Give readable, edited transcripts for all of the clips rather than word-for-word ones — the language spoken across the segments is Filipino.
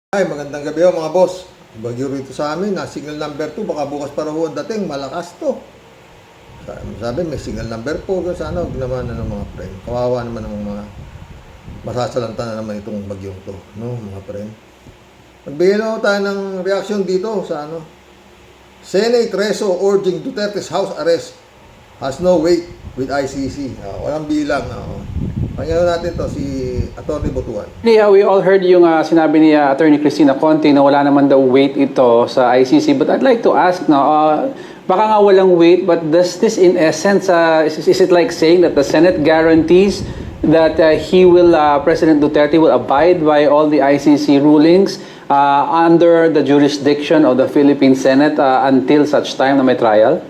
Ay, magandang gabi ho mga boss. Bagyo rito sa amin, signal number 2, baka bukas pa raw ang dating, malakas to. Sabi, may signal number 4, sana huwag naman mga friend. Kawawa naman ng mga masasalanta na naman itong bagyong to, no, mga friend. Magbigay na tayo ng reaction dito sa Senate Reso urging Duterte's house arrest has no weight with ICC. Walang bilang. Pakinggan natin to si Atty. Butuan. Yeah, we all heard yung sinabi ni Attorney Cristina Conti na wala naman daw weight ito sa ICC. But I'd like to ask now, baka nga walang weight, but does this in essence, is it like saying that the Senate guarantees that President Duterte will abide by all the ICC rulings under the jurisdiction of the Philippine Senate until such time na may trial?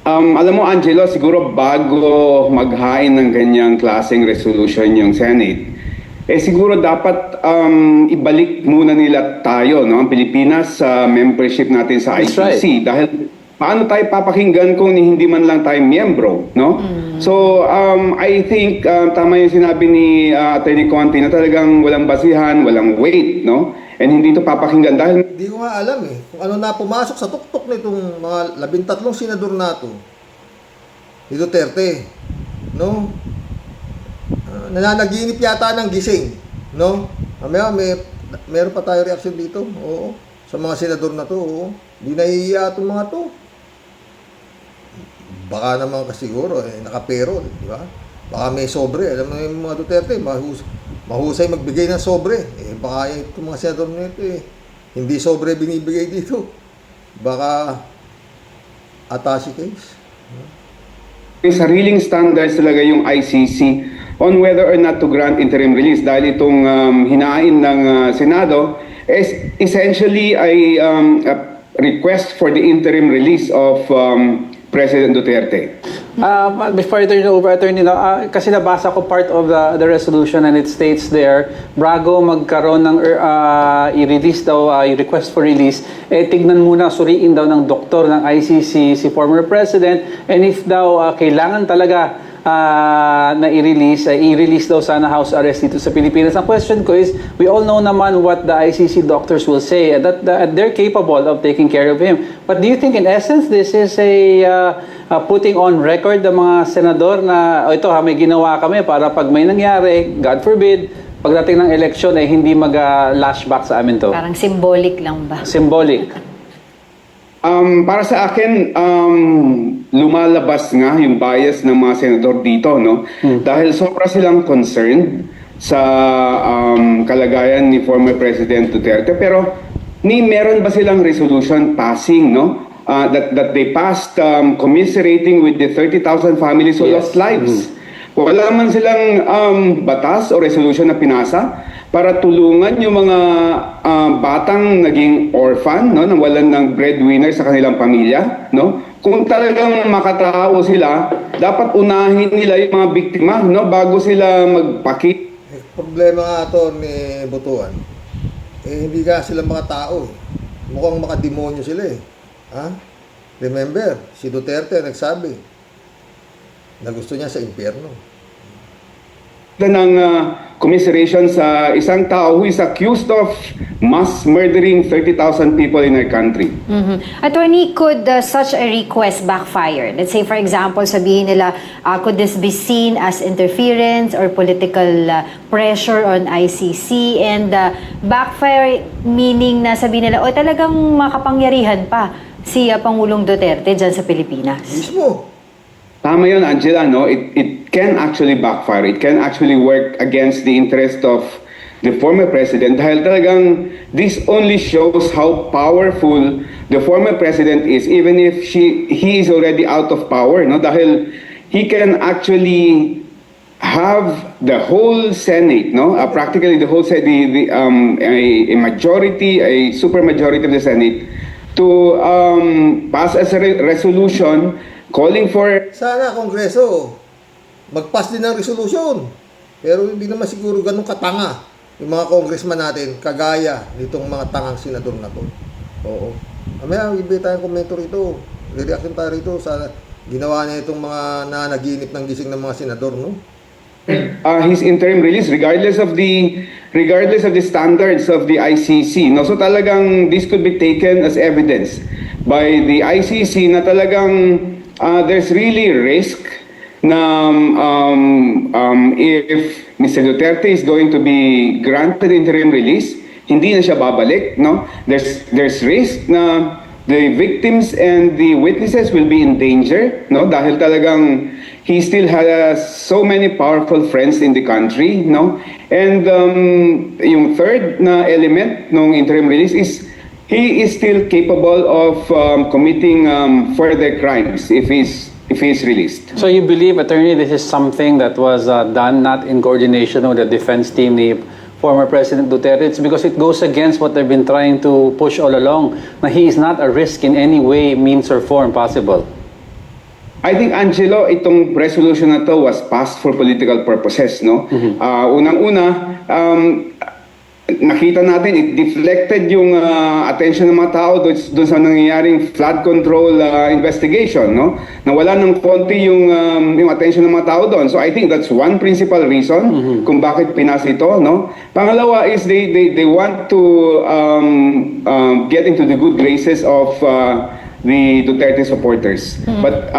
Alam mo, Angelo, siguro bago maghain ng ganyang klaseng resolution yung Senate, siguro dapat ibalik muna nila tayo, no, ang Pilipinas sa membership natin sa ICC. Right. Dahil paano tayo papakinggan kung hindi man lang tayo miyembro, no? So, I think tama yung sinabi ni Atty. Conti na talagang walang basihan, walang weight, no? And hindi ito papakinggan dahil Hindi ko nga alam kung ano na pumasok sa tuktok nitong mga 13 senador nato ni Duterte, no? Nananaginip yata ng gising, no? Meron pa tayo reaction dito, oo. Sa mga senador na to, oo. Hindi nahihiya itong mga to. Baka naman kasiguro, nakapero, di ba? Baka may sobre. Alam mo yung mga Duterte, mahusay magbigay ng sobre. Baka itong mga senador nito, hindi sobre binibigay dito. Baka attache case. may sariling standards talaga yung ICC on whether or not to grant interim release dahil itong hinain ng Senado is essentially a request for the interim release of President Duterte. Before I turn it over, Attorney, kasi nabasa ko part of the resolution and it states there, bago magkaroon ng i-release daw, request for release, tignan muna, suriin daw ng doktor ng ICC si former President, and if daw kailangan talaga na i-release daw sana house arrest dito sa Pilipinas. Ang question ko is, we all know naman what the ICC doctors will say, that they're capable of taking care of him. But do you think in essence this is putting on record ng mga senador na ito may ginawa kami para pag may nangyari, God forbid, pagdating ng eleksyon ay hindi mag-lashback sa amin to? Parang symbolic lang ba? Symbolic. Para sa akin, lumalabas nga yung bias ng mga senador dito, no? Dahil sobra silang concerned sa kalagayan ni former President Duterte. Pero meron ba silang resolution passing, no? That they passed commiserating with the 30,000 families who lost lives. Wala man silang batas o resolution na pinasa para tulungan yung mga batang naging orphan, no, nawalan ng breadwinner sa kanilang pamilya, no? Kung talagang makatao sila, dapat unahin nila yung mga biktima, no, bago sila magpakit. Problema nga ito ni Butuan. Hindi ka sila mga tao. Mukhang makademonyo sila Remember, si Duterte nagsabi na gusto niya sa impyerno. Ng commiseration sa isang tao who is accused of mass murdering 30,000 people in our country. Attorney, could such a request backfire? Let's say, for example, sabihin nila, could this be seen as interference or political pressure on ICC? And backfire meaning na sabihin nila, talagang makapangyarihan pa si Pangulong Duterte dyan sa Pilipinas. Mismo. Tama yun, Angela, no? It can actually backfire. It can actually work against the interest of the former president dahil talagang this only shows how powerful the former president is even if he is already out of power, no? Dahil he can actually have the whole Senate, no? Practically the whole Senate, a majority, a super majority of the Senate to pass as a resolution calling for... Sana Kongreso mag-pass din ng resolution. Pero hindi naman siguro ganun katanga yung mga congressman natin kagaya nitong mga tangang senador na to. Oo. Mamaya, ibigay tayong komento rito. Reaction tayo rito sa ginawa niya itong mga nanaginip ng gising ng mga senador, no? His interim release regardless of the regardless of the standards of the ICC. No? So talagang this could be taken as evidence by the ICC na talagang there's really risk na if Mr. Duterte is going to be granted interim release, hindi na siya babalik, no? There's risk na the victims and the witnesses will be in danger, no? Dahil talagang he still has so many powerful friends in the country, no? And yung third na element ng interim release is he is still capable of committing further crimes if he's released. So you believe, Attorney, this is something that was done not in coordination with the defense team ni former President Duterte? It's because it goes against what they've been trying to push all along, na he is not a risk in any way, means or form possible. I think, Angelo, itong resolution na to was passed for political purposes, no? Unang-una, nakita natin, it deflected yung attention ng mga tao doon sa nangyayaring flood control investigation, no? Nawala ng konti yung attention ng mga tao doon. So I think that's one principal reason kung bakit pinas ito, no? Pangalawa is they want to get into the good graces of the Duterte supporters. But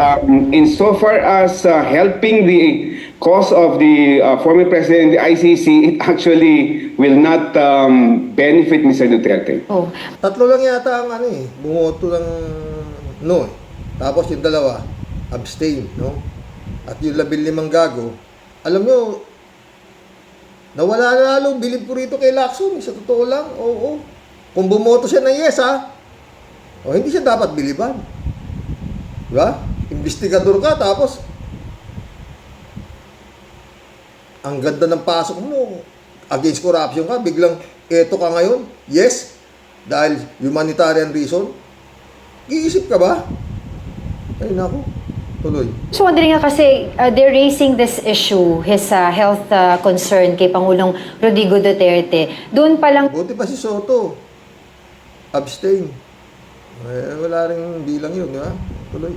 insofar as helping the cause of the former president, the ICC, it actually will not benefit Mr. Duterte. Oh. Tatlo lang yata ang bumoto ng no. Tapos yung dalawa, abstain, no? At yung 15 gago, alam nyo, nawala na lalo, bilib ko rito kay Lacson, sa totoo lang, oo. Kung bumoto siya ng yes, o hindi siya dapat biliban. Diba? Investigador ka, tapos ang ganda ng pasok mo, against corruption ka, biglang eto ka ngayon, yes, dahil humanitarian reason, iisip ka ba? Ay naku, tuloy. So wondering nga kasi they're raising this issue, his health concern kay Pangulong Rodrigo Duterte. Doon pa lang Buti pa si Soto, abstain. Wala rin bilang yun, di ba? Tuloy.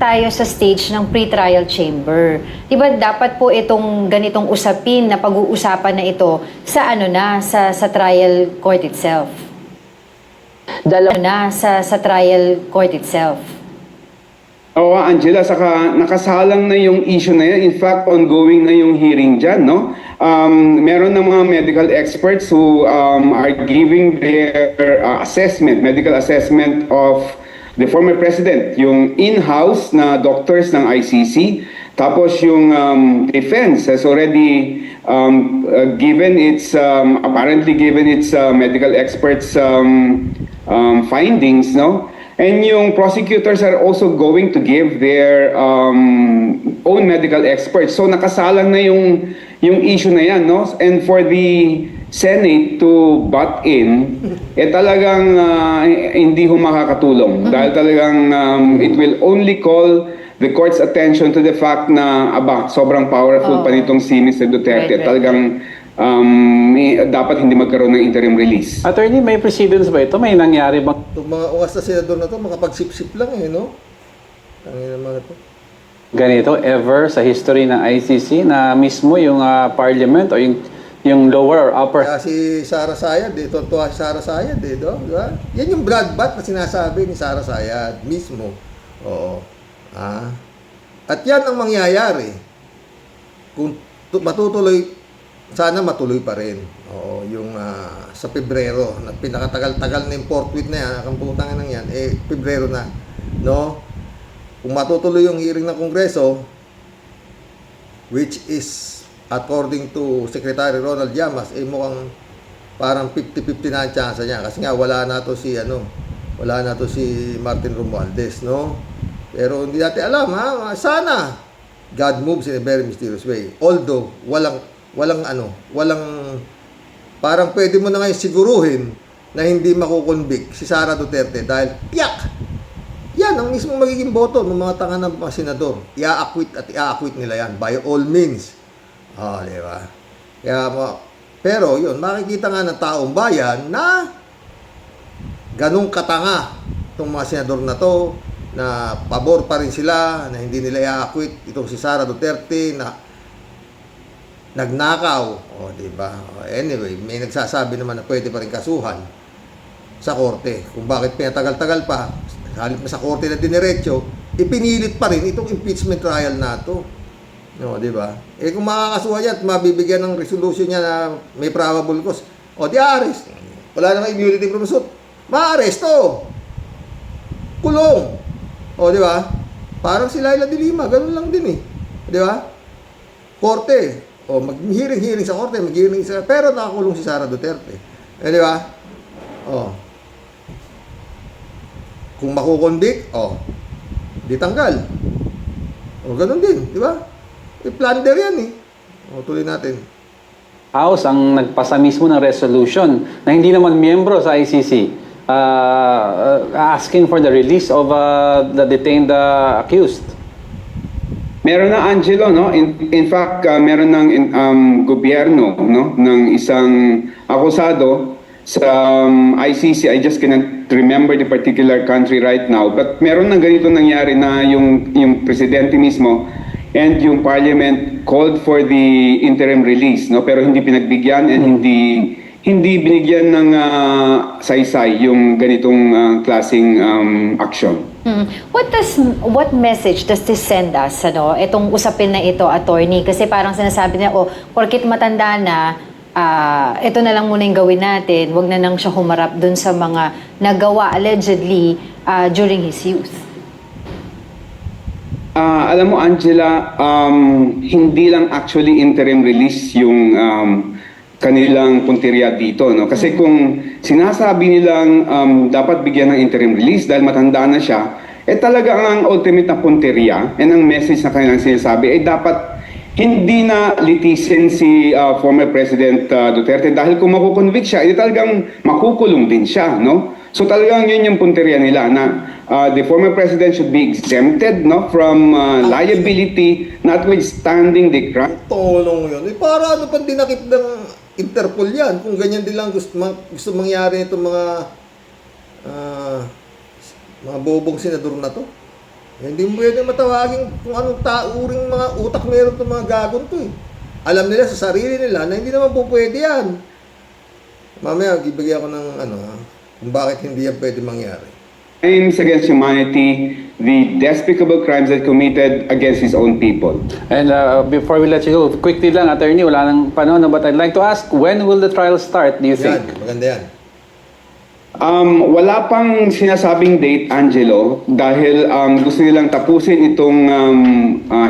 tayo sa stage ng pre-trial chamber. Diba dapat po itong ganitong usapin na pag-uusapan na ito sa sa trial court itself. Sa trial court itself. Oo, Angela, saka nakasalang na yung issue na yan. In fact, ongoing na yung hearing dyan, no? Meron ng mga medical experts who are giving their medical assessment of the former president, yung in-house na doctors ng ICC, tapos yung defense has already apparently given its medical experts findings, no? And yung prosecutors are also going to give their own medical experts. So nakasalang na yung issue na yan, no? And for the Senate to butt in, talagang hindi ho makakatulong. Dahil talagang it will only call the court's attention to the fact na sobrang powerful pa nitong si Mr. Duterte. Right. Talagang dapat hindi magkaroon ng interim release. Attorney, may precedence ba ito? May nangyari bang Itong mga ungas na senador na to, makapagsip-sip lang no? Tangina mga to. ganito ever sa history ng ICC na mismo yung parliament o yung lower or upper? Kaya si Sara Sayad, tontuwa si Sara Sayad, no? Diba? Yan yung bloodbath na sinasabi ni Sara Sayad mismo. Oo. At yan ang mangyayari. Kung matutuloy, sana matuloy pa rin. Oo, yung sa Pebrero, na pinakatagal-tagal na yung forthwith na yan, ang putang na yan, Pebrero na. No? Kung matutuloy yung hearing ng Kongreso, which is according to Secretary Ronald Llamas, mukhang parang 50-50 na ang chance niya. Kasi nga, wala na to si Martin Romualdez, no? Pero hindi natin alam, sana God moves in a very mysterious way. Although, parang pwede mo na ngayon siguruhin na hindi makukonvict si Sara Duterte dahil tiyak! Yan ang mismo magiging boto ng mga tanga ng mga senador. I-acquit nila yan by all means. Di ba? Pero yun, makikita nga ng taong bayan na ganung katanga itong mga senador na to, na pabor pa rin sila, na hindi nila i-acquit itong si Sara Duterte, na nagnakaw. O, di ba? O, anyway, may nagsasabi naman na pwede pa rin kasuhan sa korte. Kung bakit pinatagal-tagal pa, halip na sa korte na diniretso, ipinilit pa rin itong impeachment trial na to. No, di ba? Eh kung makakasuhan yan at mabibigyan ng resolution niya na may probable cause, o di arrest. Wala namang immunity from suit. Ma-arresto. Kulong. O di ba? Parang si Laila de Lima, ganun lang din eh. Di ba? Korte. O mag-hearing sa korte, mag-hearing sa pero nakakulong si Sara Duterte. Eh di ba? O. Kung makukonvict, o di tanggal. O ganun din, di ba? I-plunder yan eh. O, tuloy natin. House ang nagpasa mismo ng resolution na hindi naman miyembro sa ICC asking for the release of the detained accused. Meron na, Angelo, no? In fact, meron ng gobyerno, no, ng isang akusado sa ICC. I just cannot remember the particular country right now, but meron na ganito nangyari na yung presidente mismo and yung parliament called for the interim release, no, pero hindi pinagbigyan and hindi binigyan ng saysay yung ganitong klaseng action. What message does this send us, ano, itong usapin na ito, attorney? Kasi parang sinasabi niya, porkit matanda na, ito na lang muna yung gawin natin, wag na nang siya humarap dun sa mga nagawa allegedly during his youth. Alam mo, Angela, hindi lang actually interim release yung kanilang punteriya dito, no? Kasi kung sinasabi nilang dapat bigyan ng interim release dahil matanda na siya, talaga ang ultimate na punteriya and ang message na kanilang sinasabi dapat hindi na litisin si former President Duterte dahil kung makukonvict siya, talagang makukulong din siya, no? So talagang yun yung punteriya nila na the former president should be exempted, no, from liability notwithstanding the crime. Tulong yun. Para ano pang dinakip ng Interpol yan? Kung ganyan din lang gusto mangyari itong mga bobong senador na to. Hindi mo pwede matawagin kung anong tauring mga utak meron itong mga gagon to eh. Alam nila sa sarili nila na hindi naman po pwede yan. Mamaya, ibigay ako ng kung bakit hindi yan pwede mangyari. Crimes against humanity, the despicable crimes that committed against his own people. And before we let you go, quickly lang, attorney, wala nang panahon, but I'd like to ask, when will the trial start, do you think? Yan, maganda yan. Wala pang sinasabing date, Angelo, dahil gusto nilang tapusin itong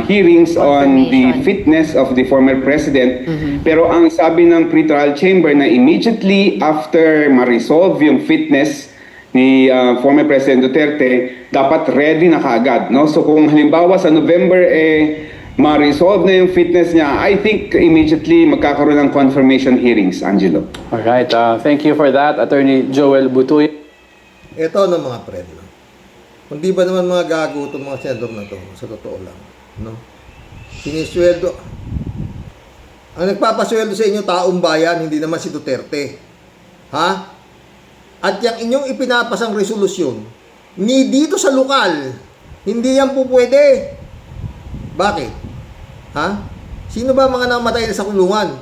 hearings on the fitness of the former president. Pero ang sabi ng pre-trial chamber na immediately after ma-resolve yung fitness ni former President Duterte, dapat ready na kaagad, no? So kung halimbawa sa November ma-resolve na yung fitness niya, I think immediately magkakaroon ng confirmation hearings, Angelo. Alright, thank you for that, Attorney Joel Butuy. Ito ng mga friend. No? Kung di ba naman mga gago itong mga senador na to, sa totoo lang. No? Sinisweldo. Ang nagpapasweldo sa inyo, taong bayan, hindi naman si Duterte. Ha? At yung inyong ipinapasang resolusyon, ni dito sa lokal, hindi yan po pwede. Bakit? Ha? Sino ba mga namatay na sa kulungan?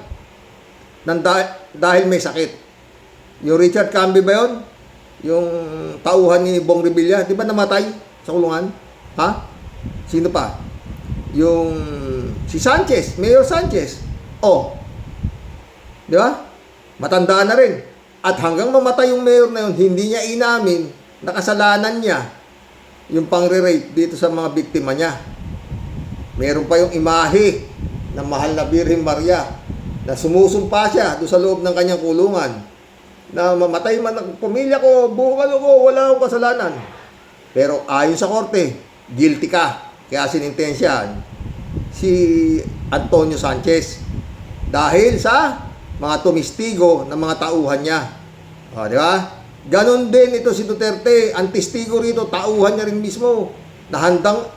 Dahil may sakit? Yung Richard Camby ba yun? Yung tauhan ni Bong Revilla, di ba namatay sa kulungan? Ha? Sino pa? Yung si Sanchez, Mayor Sanchez. Oh. Di ba? Matanda na rin. At hanggang mamatay yung mayor na yun, hindi niya inamin na kasalanan niya yung pangre-rape dito sa mga biktima niya. Meron pa yung imahe ng mahal na Birhen Maria na sumusumpa siya doon sa loob ng kanyang kulungan na mamatay man ang pamilya ko, buong ko, wala akong kasalanan. Pero ayon sa korte, guilty ka. Kaya sinintensyahan si Antonio Sanchez dahil sa mga tumistigo ng mga tauhan niya. O, di ba? Ganon din ito si Duterte. Ang testigo rito, tauhan niya rin mismo na handang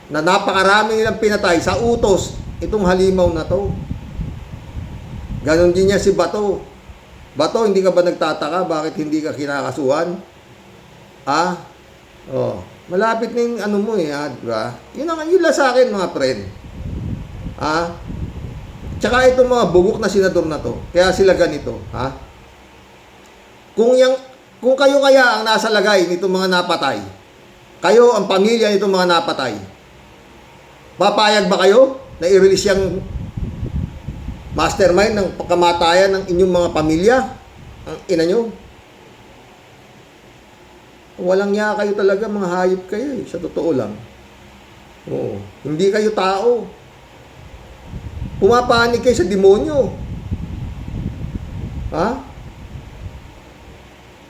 na napakarami nilang pinatay sa utos itong halimaw na to. Ganon din niya si Bato. Bato, hindi ka ba nagtataka bakit hindi ka kinakasuhan? Malapit na yung mo di ba? Yun lang sa akin mga friend. Tsaka itong mga bugok na senador na to, kaya sila ganito, ha? Kung kayo kaya ang nasa lagay nitong mga napatay, kayo ang pamilya nitong mga napatay, papayag ba kayo na i-release yung mastermind ng kamatayan ng inyong mga pamilya? Ang ina nyo? Walang niya kayo talaga, mga hayop kayo sa totoo lang. Oo. Hindi kayo tao. Pumapanig kayo sa demonyo. Ha?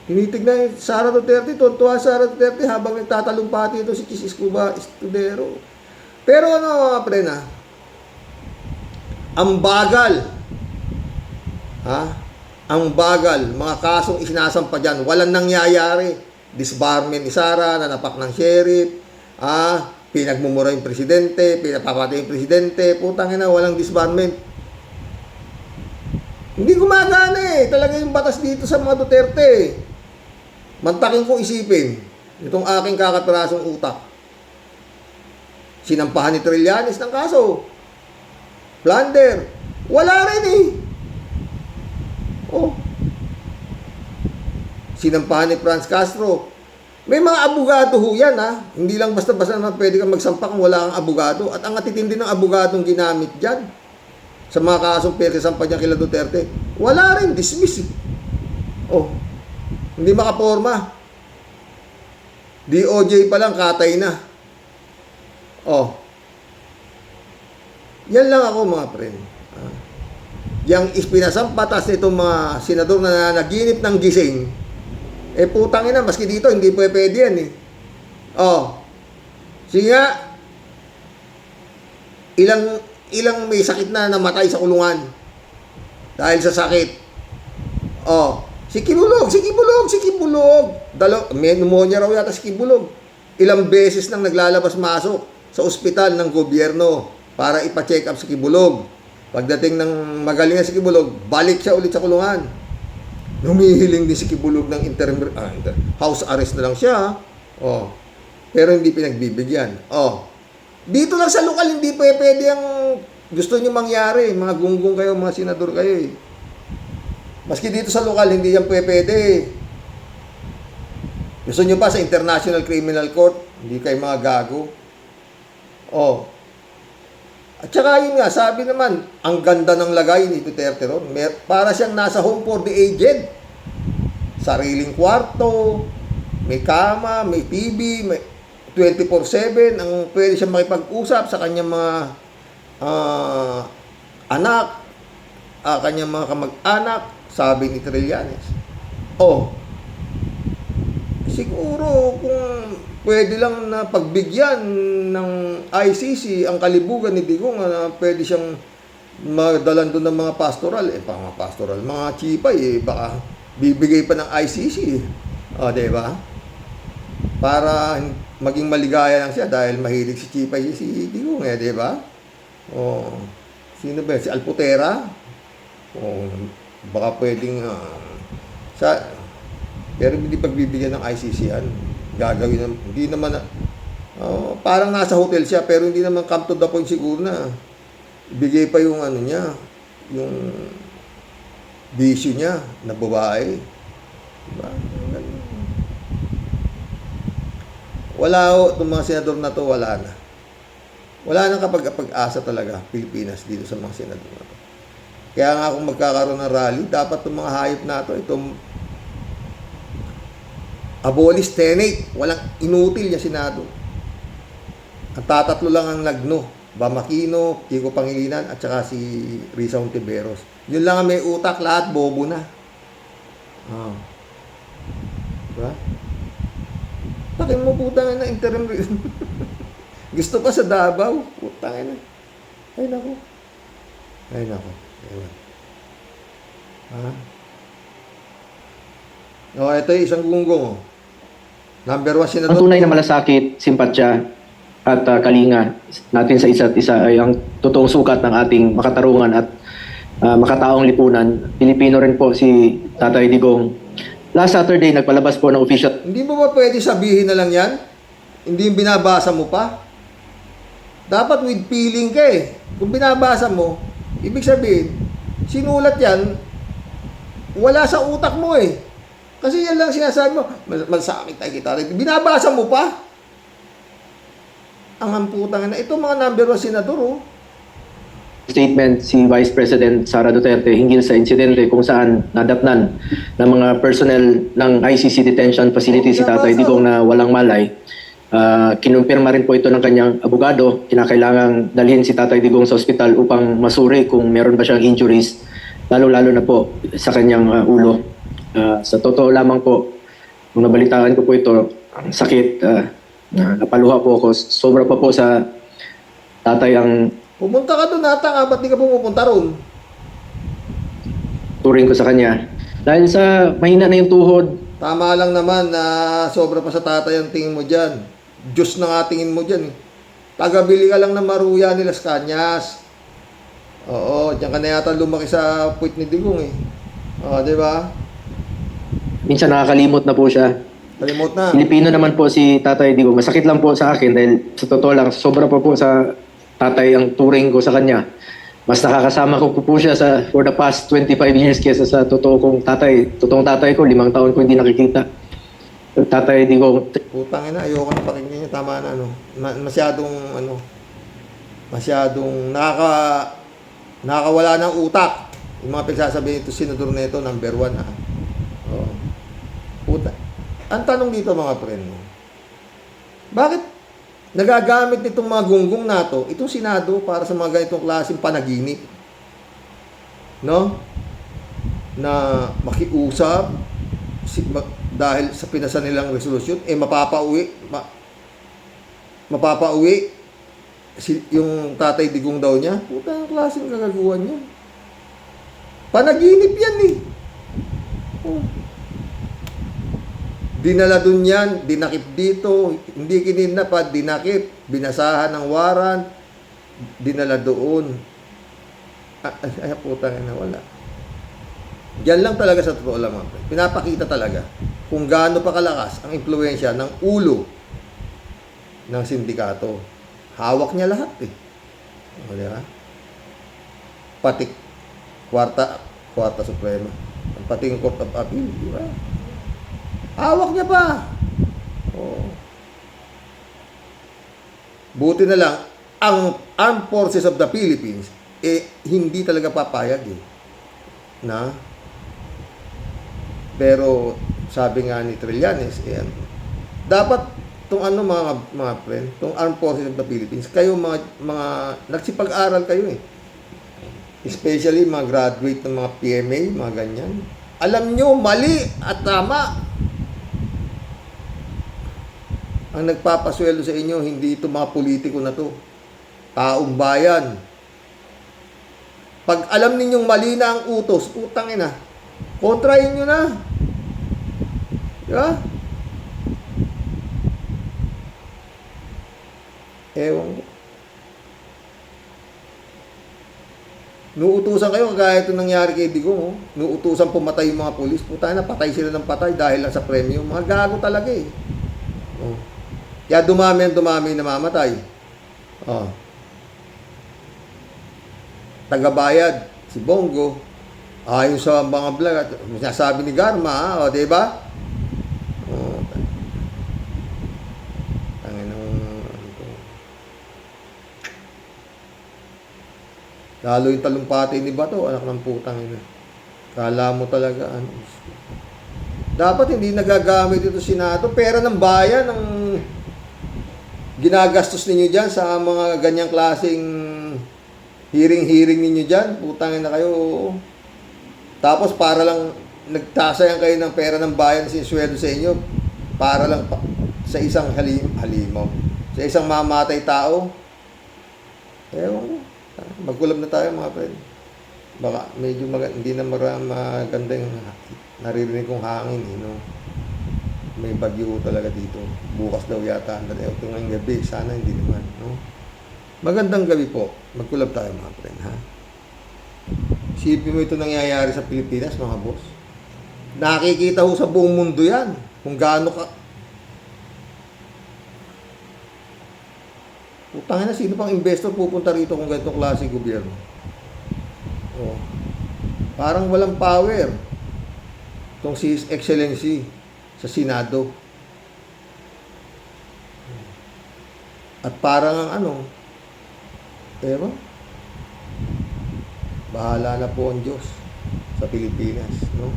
Tinitignan Sara Duterte, tuntua Sara Duterte habang nagtatalumpati ito si Chis Escudero. Pero ano, pre na? Ang bagal. Ha? Ang bagal. Mga kasong isinasampa dyan. Walang nangyayari. Disbarment ni Sara, nanapak ng sheriff. Pinagmumura yung presidente, pinapapatay yung presidente. Putang ina, walang disbarment. Hindi gumagana eh. Talaga yung batas dito sa mga Duterte. Mantakin ko isipin. Itong aking kakapirasong utak. Sinampahan ni Trillanes ng kaso. Plunder. Wala rin eh. Oh. Sinampahan ni Franz Castro. May mga abogado ho yan, ha. Hindi lang basta-basta naman pwede kang magsampa kung wala kang abogado. At ang atitindi ng abogadong ginamit dyan sa mga kasong pinasampa niya kila Duterte, wala rin, dismiss. Oh. Hindi makaporma. DOJ pa lang, katay na. Oh. Yan lang ako, mga friend. Yang ispinasampatas nitong mga senador na naginip ng gising, putang ina, maski dito, hindi pwede yan eh. Oh. Sige nga, ilang may sakit na namatay sa kulungan dahil sa sakit. Oh. Si Kibulog. May pneumonia raw yata si Kibulog. Ilang beses nang naglalabas-masok sa ospital ng gobyerno para ipa-check up si Kibulog. Pagdating ng magaling na si Kibulog, balik siya ulit sa kulungan. Humihiling din si Kibulog ng house arrest na lang siya. Oh. Pero hindi pinagbibigyan. Oh. Dito lang sa lokal, hindi pwede ang gusto nyo mangyari. Mga gunggong kayo, mga senador kayo eh. Maski dito sa lokal, hindi yan pwede. Gusto nyo pa sa International Criminal Court, hindi kayo mga gago. Oh. At saka yun nga, sabi naman, ang ganda ng lagay ni Duterte ron. Para siyang nasa home for the aged. Sariling kwarto, may kama, may TV, may 24/7, ang pwede siyang makipag-usap sa kanyang mga anak, kanyang mga kamag-anak, sabi ni Trillanes. Oh, siguro kung pwede lang na pagbigyan ng ICC ang kalibugan ni Digong na pwede siyang madalan doon ng mga pastoral. Mga pastoral, mga chipay, baka bibigay pa ng ICC. O, diba? Para maging maligaya lang siya dahil mahilig si chipay si Digong, diba? O, sino ba? Si Alputera? O, baka pwedeng pero hindi pagbibigyan ng ICC yan. Gagawin na, hindi naman parang nasa hotel siya pero hindi naman come to the point siguro na ibigay pa yung niya, yung bisyo niya na babae. Diba? Wala itong mga senador na to, wala na. Wala nang kapag-asa talaga Pilipinas dito sa mga senador na to. Kaya nga kung magkakaroon ng rally, dapat itong mga hayop na to, itong abolish Senate. Walang inutil yung Senado. Ang tatatlo lang ang nagno. Bam Aquino, Kiko Pangilinan, at saka si Risa Hontiveros. Yun lang ang may utak. Lahat bobo na. Diba? Takin mo putang na interim. Gusto pa sa Davao. Putang na. Ay nako. Ito yung isang gunggong. Number 1 senador. Ang tunay na malasakit, simpatsya at kalinga natin sa isa't isa ay ang totoong sukat ng ating makatarungan at makataong lipunan. Pilipino rin po si Tatay Digong. Last Saturday, nagpalabas po ng official. Hindi mo ba pwede sabihin na lang yan? Hindi yung binabasa mo pa? Dapat with feeling ka eh. Kung binabasa mo, Ibig sabihin, sinulat yan, wala sa utak mo eh. Kasi yan lang sinasabi mo, masakit tayo kita. Binabasa mo pa. Ang hamputang na. Ito mga number 1 senador, oh. Statement si Vice President Sara Duterte hinggil sa insidente kung saan nadatnan ng mga personnel ng ICC detention facility si Tatay Digong na walang malay. Kinumpirma rin po ito ng kanyang abogado. Kinakailangang dalhin si Tatay Digong sa ospital upang masuri kung meron ba siyang injuries, lalo-lalo na po sa kanyang ulo. Sa totoo lamang po, nung nabalitaan ko po ito, ang sakit, napaluha po ako. Sobra pa po sa tatay ang Pumunta ka doon ata, ba't di ka pumupunta roon? turing ko sa kanya. Dahil sa mahina na yung tuhod, Tama lang naman na sobra pa sa tatay ang tingin mo dyan. Diyos na nga tingin mo dyan. Tagabili ka lang ng maruya nila sa Kanyas. Oo, diyan ka na yata lumaki sa puwit ni Digong eh. Oo, di ba? minsan nakakalimot na po siya. Kalimot na. Pilipino naman po si Tatay Digong. Masakit lang po sa akin dahil sa totoo lang, sobra pa po sa tatay ang turing ko sa kanya. Mas nakakasama ko po siya for the past 25 years kesa sa totoong tatay ko, 5 taon ko hindi nakikita. Tatay Digong, Putang ina, ayoko na pakinggan niya. Tama na, ano. Masyadong nakakawala ng utak. Yung mga pagsasabihin ito, senador na ito, number 1 ah. Oo. Puta. Ang tanong dito mga friend mo, bakit nagagamit nitong mga gunggong nato, itong Senado para sa mga ganitong klaseng panaginip? No? Na makiusap dahil sa pinasa nilang resolusyon, mapapauwi yung Tatay Digong daw niya. Puta, ang klaseng kagaguhan niya. Panaginip yan eh. Oh. Dinala dun yan, dinakip dito, hindi kininapad, dinakip, binasahan ng waran, dinala doon. Ay, putang ina, wala. Yan lang talaga sa totoo lang, mga friend. Pinapakita talaga kung gaano pa kalakas ang impluwensya ng ulo ng sindikato. Hawak niya lahat eh. O, di ba? Pati kwarta suprema. Pati yung Court of Appeal, di ba? Hawak niya pa. Oh. Buti na lang, ang Armed Forces of the Philippines, hindi talaga papayag eh. Na? Pero, sabi nga ni Trillanes, dapat, itong mga friend, itong Armed Forces of the Philippines, kayo mga nagsipag-aral kayo eh. Especially mga graduate ng mga PMA, mga ganyan. Alam nyo, mali at tama. Ang nagpapasweldo sa inyo, hindi ito mga politiko na to. Taong bayan. Pag alam ninyong mali na ang utos, utang ina, kontrahin nyo na. Diba? Ewan ko. Nuutusan kayo, kagaya ito nangyari kay Digong, oh. Nuutusan pumatay yung mga pulis. Puta na, patay sila ng patay dahil lang sa premyo. Mga gago talaga eh. Oh. Kaya dumami na mamatay. Oh. Tagabayad, si Bongo, ayon sa mga vlog, sinasabi ni Garma, di ba? Oh. Lalo yung talumpati ni Bato, anak ng putang ina. Kala mo talaga, dapat hindi nagagamit ito Senado. Pera ng bayan ang ginagastos ninyo dyan sa mga ganyang klaseng hearing ninyo dyan. Putangin na kayo. Tapos para lang nagtasayang kayo ng pera ng bayan sinisweldo sa inyo para lang sa isang halimaw. Sa isang mamatay tao. Ewan ko. Magkulab na tayo mga friend. Baka medyo hindi na maganda yung naririnig kong hangin. May bagyo talaga dito. Bukas daw yata. Ito ngayong gabi. Sana hindi naman. No? Magandang gabi po. Magkulab tayo mga friend. Ha? Isipin mo ito nangyayari sa Pilipinas mga boss. Nakikita ho sa buong mundo yan. Kung gaano ka. Utangin na, sino pang investor pupunta rito kung ganitong klase gobyerno? Oh. Parang walang power. Itong si His Excellency sa Senado. At parang ang ano, pero bahala na po ang Diyos sa Pilipinas, no?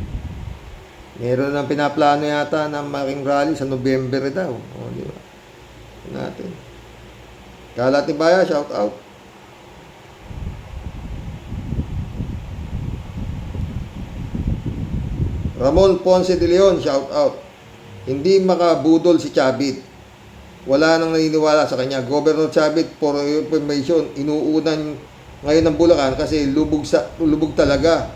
Meron ng pinaplano yata ng making rally sa November daw. O, di ba? Natin. Kalat ni Baya, shout out. Ramon Ponce de Leon, shout out. Hindi makabudol si Chavit. Wala nang naniniwala sa kanya. Governor Chavit, for information, inuunan ngayon ng Bulacan kasi lubog talaga.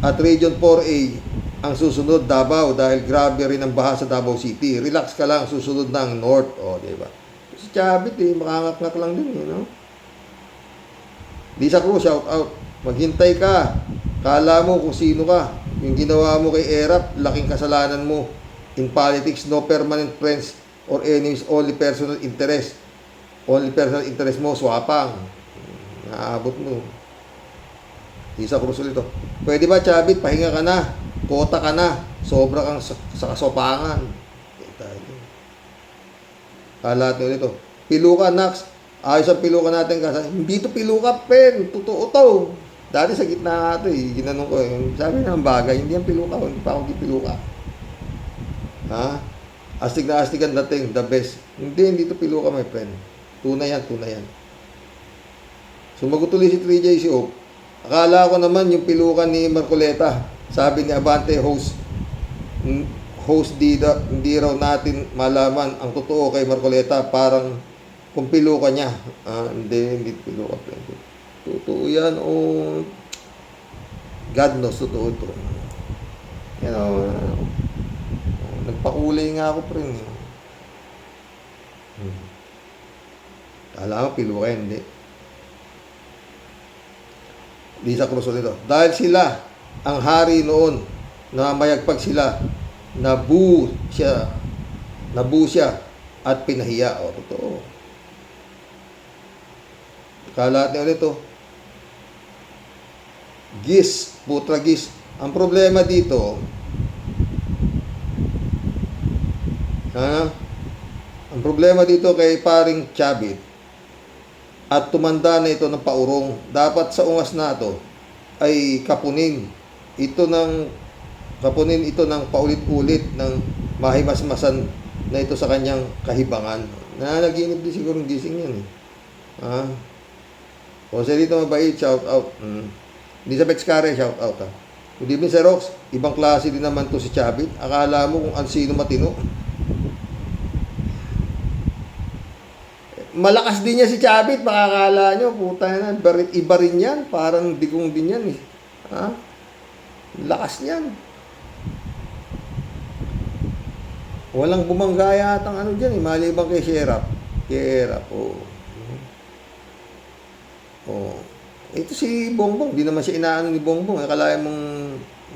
At Region 4A ang susunod Davao dahil grabe rin ang baha sa Davao City. Relax ka lang, susunod na ang North. O, di ba? Si Chavit makangak-ngak lang din, no? Lisa Cruz, shout out. Maghintay ka. Kala mo kung sino ka. Yung ginawa mo kay Erap, laking kasalanan mo. In politics, no permanent friends or enemies, only personal interest. Only personal interest mo, swapang. Naabot mo. Lisa Cruz ulit ito. Pwede ba, Chavit, pahinga ka na. Kota ka na. Sobra kang sa kasopangan. Kalat nyo ulit ito. Piluka, Nax. Ayos ang piluka natin kasi. Hindi to piluka, pen. Totoo to. Dati sa gitna nga ito eh. Ginanong ko eh. Sabi naman bagay. Hindi ang piluka. Hindi pa ako di piluka. Ha? Astig na astig ang dating. The best. Hindi to piluka, my friend. Tunay yan, tunay yan. Sumagot tuloy si 3J Oak. Akala ko naman yung pilukan ni Marcoleta. Sabi ni Abante, host hindi raw natin malaman ang totoo kay Marcoleta. Parang kung piluka niya. Hindi piluka. Totoo yan. God knows, totoo ito. You know, nagpakulay nga ako pre. Kala ko piluka, hindi. Lisa Cruz dito. Dahil sila ang hari noon na mayagpag sila, nabu siya at pinahiya. O, totoo. Kalat niya ulit ito. Gis, putra gis. Ang problema dito, ang problema dito kay paring Chavit at tumanda na ito ng paurong, dapat sa ungas na ito ay kapunin ito ng paulit-ulit ng mahimasmasan na ito sa kanyang kahibangan. Nanaginip din siguro ng gising yan eh. Joselito Mabait, shout out. Elizabeth Scare, shout out. Good evening, Sir Rox. Ibang klase din naman to si Chavit. Akala mo kung sino matino. Malakas din niya si Chavit. Makakala nyo, puta na, iba rin yan. Parang digong din yan eh. Lakas niyan. Walang bumanggaya atang ano dyan eh. Malibang kay Sherap. Ito si Bongbong, di naman siya inaano ni Bongbong. Akala mong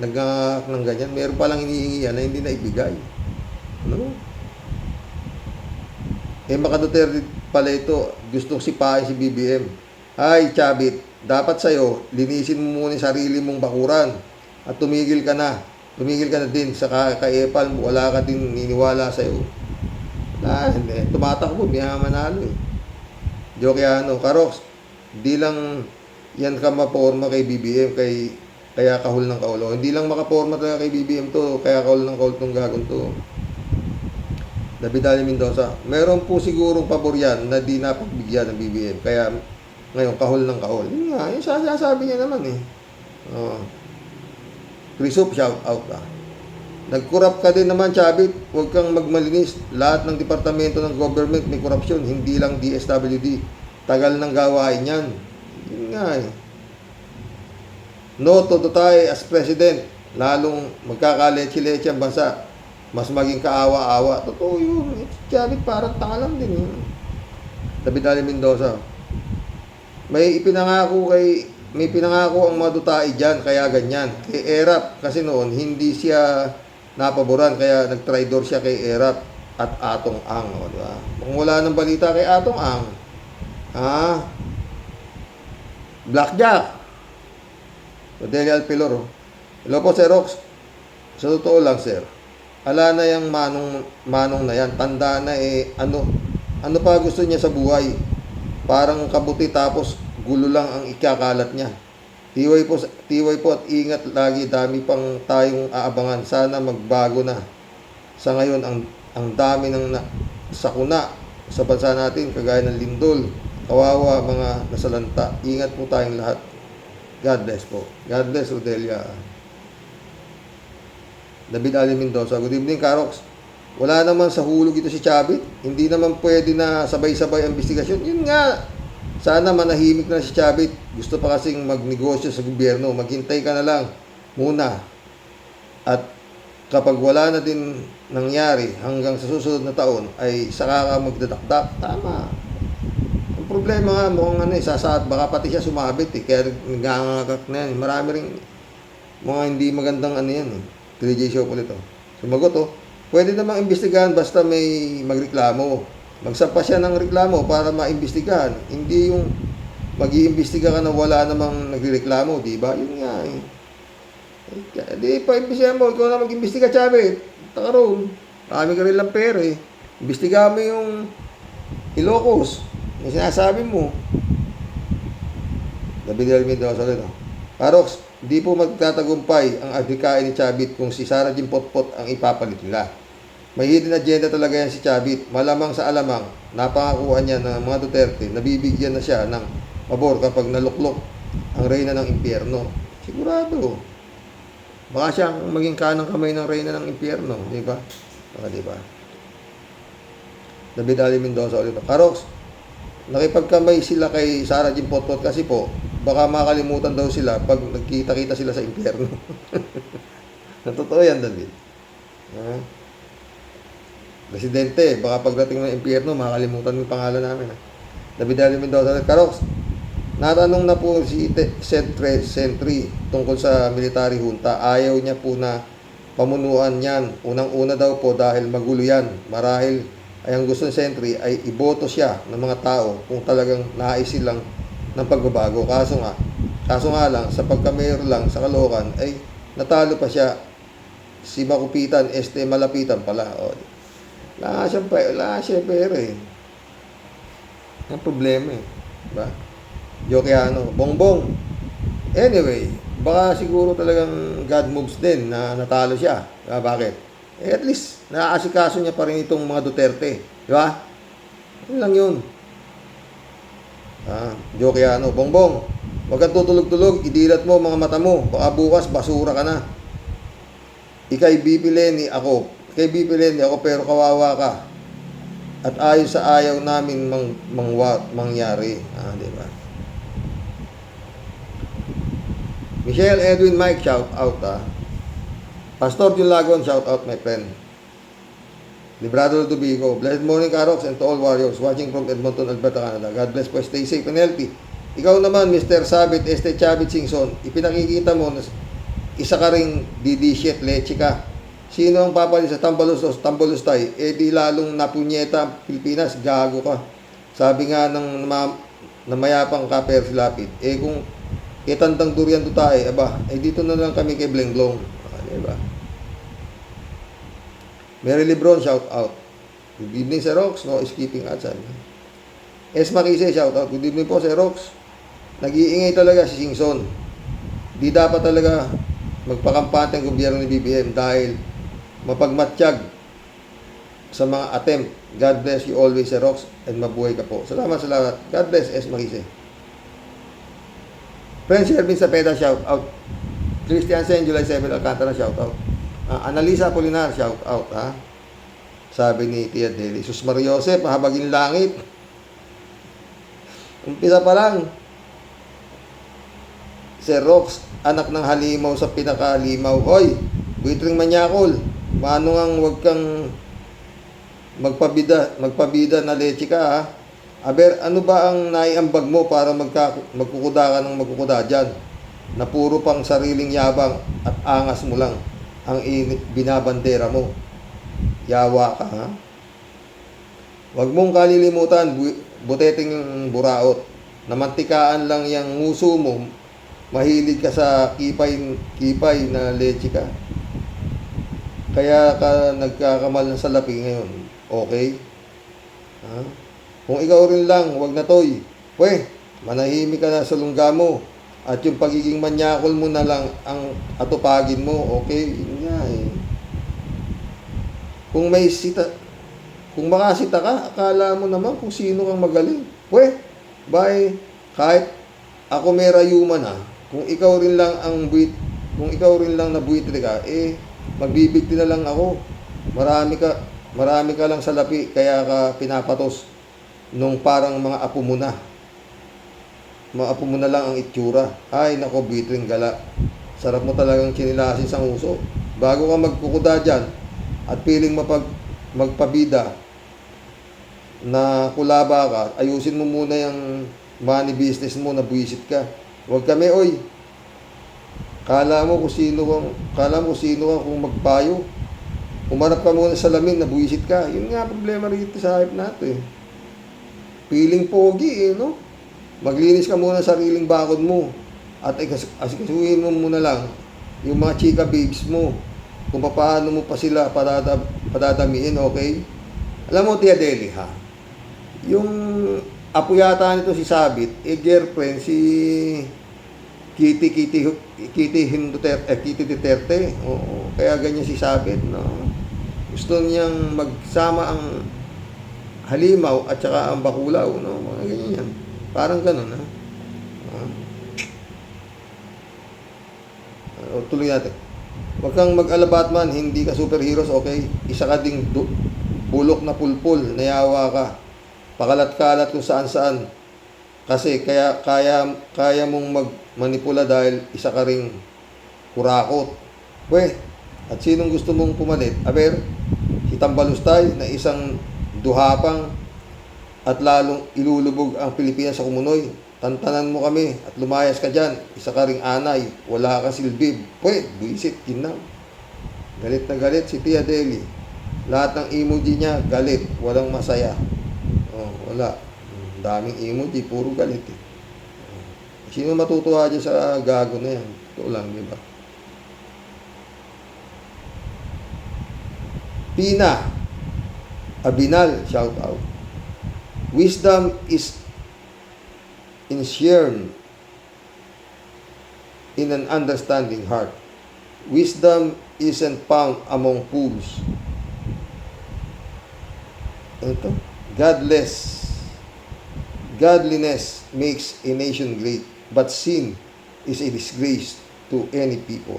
nagngangak ng ganyan. Meron palang hinihingi yan na hindi na ibigay. Ano? Maka Duterte pala ito, gustong sipahin si BBM. Hi, Chavit, dapat sa'yo, linisin mo muna yung sarili mong bakuran. At tumigil ka na. Tumigil ka na din sa kakaepal mo. Wala ka din niniwala sa'yo. Hindi. Tumatakbo, hindi nga manalo eh. Joke yan, Karox, hindi lang yan ka maporma kay BBM, kaya kahul ng kaulo. Hindi lang makaporma talaga kay BBM to, kaya kahul ng kaulo tong gagon to. David Ali Mendoza, meron po sigurong pabor yan na di napagbigyan ng BBM, kaya ngayon kahul ng kahul. Yun nga, yung sasabi niya naman eh. Chrisop, shout out Nagkurap ka din naman, Chavit. Huwag kang magmalinis. Lahat ng departamento ng government may korupsyon, hindi lang DSWD. Tagal ng gawain yan. Yun nga eh. No to Duterte as president. Lalong magkakaleche-leche ang bansa. Mas maging kaawa-awa. Totoo yun. Chavit parang tanga lang din yun. David Ali Mendoza. May pinangako ang mga Duterte dyan, kaya ganyan. Kay Erap, kasi noon, hindi siya napaboran, kaya nagtraidor siya kay Erap at Atong Ang. O, diba? Kung wala nang balita kay Atong Ang, Blackjack. Rodelia Alpilor. Oh. Hello po, Sir Rox. Sa totoo lang, sir. Ala na yung manong na yan. Tanda na ano pa gusto niya sa buhay? Parang kabuti tapos gulo lang ang ikakalat niya. Tiway po at ingat lagi. Dami pang tayong aabangan. Sana magbago na. Sa ngayon, ang dami ng sakuna sa bansa natin, kagaya ng lindol, kawawa, mga nasalanta. Ingat po tayong lahat. God bless po. God bless, Rodelia. David Ali Mendoza. Good evening, Karox. Wala naman sa hulog ito si Chavit. Hindi naman pwede na sabay-sabay ang investigasyon. Yun nga. Sana manahimik na si Chavit. Gusto pa kasing magnegosyo sa gobyerno. Maghintay ka na lang muna. At kapag wala na din nangyari hanggang sa susunod na taon, ay saka ka magdadakdak. Tama. Ang problema nga, mukhang sasaat. Baka pati siya sumabit Kaya nagangagak na yan. Marami rin mga hindi magandang yan 3J show ulit Sumagot pwede namang imbestigahan basta may magreklamo. Magsampa siya ng reklamo para maimbestigahan. Hindi yung mag-iimbestiga ka na wala namang nagreklamo, di ba? Yun nga Di pa imbestigahan mo, ikaw na mag-imbestiga, Chavit. Takaroon. Marami ka rin lang pera Imbestigahan mo yung Ilocos. Yung sinasabi mo. David Mendoza ulit Parox, di po magtatagumpay ang adhikain ni Chavit kung si Sara Jim Potpot ang ipapalit nila. May hidden agenda talaga yan si Chavit. Malamang sa alamang, napangakuha niya ng mga Duterte, nabibigyan na siya ng pabor kapag naluklok ang reyna ng impyerno. Sigurado. Baka siyang maging kanang kamay ng reyna ng impyerno. Di ba? Di ba? David Ali Mendoza ulit. Karox, nakipagkamay sila kay Sara Jim Potpot kasi po, baka makalimutan daw sila pag nagkita-kita sila sa impyerno. Totoo yan, David. Presidente, baka pagdating ng impyerno, makalimutan yung pangalan namin. David Ali Mendoza. Karox, natanong na po si Sentry tungkol sa military junta. Ayaw niya po na pamunuan yan. Unang-una daw po dahil magulo yan. Marahil ay ang gusto ng Sentry ay iboto siya ng mga tao kung talagang nais silang ng pagbabago. Kaso nga lang, sa pagka-mayor lang sa Caloocan, ay natalo pa siya. Si Makupitan, malapitan pala. Wala siya pera Ang problema Diba? Jokiano, bongbong. Anyway, baka siguro talagang God moves din na natalo siya. Diba? Bakit? At least, naaasikaso niya pa rin itong mga Duterte. Diba? Yun lang yun. Jokiano, bongbong. Huwag kang tutulog-tulog, idilat mo mga mata mo. Baka bukas, basura ka na. Ikay bipileni ako. Pero kawawa ka. At ayon sa ayaw namin mangyari. Diba? Michelle Edwin Mike, shout out Pastor Jun Lagon, shout out my friend. Librado Ludovico, blessed morning Karox and to all warriors watching from Edmonton, Alberta, Canada. God bless po, stay safe and healthy. Ikaw naman, Mr. Sabit, Chavit Singson, ipinakikita mo na isa ka ring didishit, leche ka. Sino ang papalit sa Tambalustay? Di lalong napunyeta ang Pilipinas, gago ka. Sabi nga ng mayapang ka Persilapid, kung itandang durian to tayo, dito na lang kami kay Blenglong. Diba? Mary Lebron, shout out. Good evening, Sir Rox. No skipping outside. Makise, shout out. Good evening po, Sir Rox. Nag-iingay talaga si Singson. Di dapat talaga magpakampante ang gobyerno ni BBM dahil mapagmatsyag sa mga attempt. God bless you always, Sir Rox, and mabuhay ka po. Salamat sa lahat. God bless, Makise. Friends, Ervin Sapeda, shout out. Christian Sen, July 7, Alcantara, shout out. Analisa Polinar, shout out. Sabi ni Tia Deli, Sus Maria Joseph, mahabagin langit. Umpisa pa lang. Sir Rox, anak ng halimaw sa pinakalimaw. Hoy, buitring manyakol. Paano ngang wag kang magpabida na leche ka Aber, ano ba ang naiambag mo para magkukuda ka ng magkukuda dyan? Na puro pang sariling yabang at angas mo lang ang binabandera mo. Yawa ka, Huwag mong kalilimutan, buteting buraot, na mantikaan lang yung nguso mo, mahilig ka sa kipay na leche ka. Kaya ka nagkakamal ng salapi ngayon. Okay? Ha? Kung ikaw rin lang, wag na toy. Manahimik ka na sa lungga mo. At yung pagiging manyakol mo na lang ang atupagin mo. Okay? Yun nga eh. Kung makasita ka, akala mo naman kung sino kang magaling. Kahit ako may rayuman ha, kung ikaw rin lang na buwitre ka, magbibigti na lang ako. Marami ka lang salapi, kaya ka pinapatos nung parang mga apo mo na. Mga apo mo na lang ang itsura. Ay, nako, buwitring gala. Sarap mo talagang chinilasin sa uso. Bago ka magkukuda dyan, at piling magpabida na kulaba ka, ayusin mo muna yung money business mo na buwisit ka. Huwag kami, kala mo kung sino kung magpayo. Umarap ka muna sa lamin na buwisit ka. Yun nga problema rito sa hype natin. Piling pogi no? Maglinis ka muna sa sariling bakod mo. At asikasuhin mo muna lang yung mga chika babes mo. Kung paano mo pa sila padadamiin, okay? Alam mo, Tia Deli, ha? Yung apo yata nito si Sabit, girlfriend si Kitty Duterte. Oo, kaya ganyan si Sabit, no? Gusto niyang magsama ang halimaw at saka ang bakulaw, no? Mga ganyan. Parang ganun, ha? Tuloy natin. Huwag kang mag-ala Batman, hindi ka superheroes, okay? Isa ka ding bulok na pulpul, nayawa ka. Pakalat-kalat kung saan-saan. Kasi kaya mong magmanipula dahil isa ka ring kurakot. At sinong gusto mong pumalit? Si Tambalustay na isang duhapang at lalong ilulubog ang Pilipinas sa kumunoy. Tantanan mo kami at lumayas ka dyan. Isa ka ring anay. Wala ka silbib. Buisit, ginaw. Galit na galit si Tia Deli. Lahat ng emoji niya, galit. Walang masaya. Wala. Daming emoji, puro galit eh. Sino matutuwa dyan sa gago na yan? Ito lang, di ba? Pina Abinal, shout out. Wisdom is inherent in an understanding heart. Wisdom isn't found among fools. Ito, godliness makes a nation great, but sin is a disgrace to any people.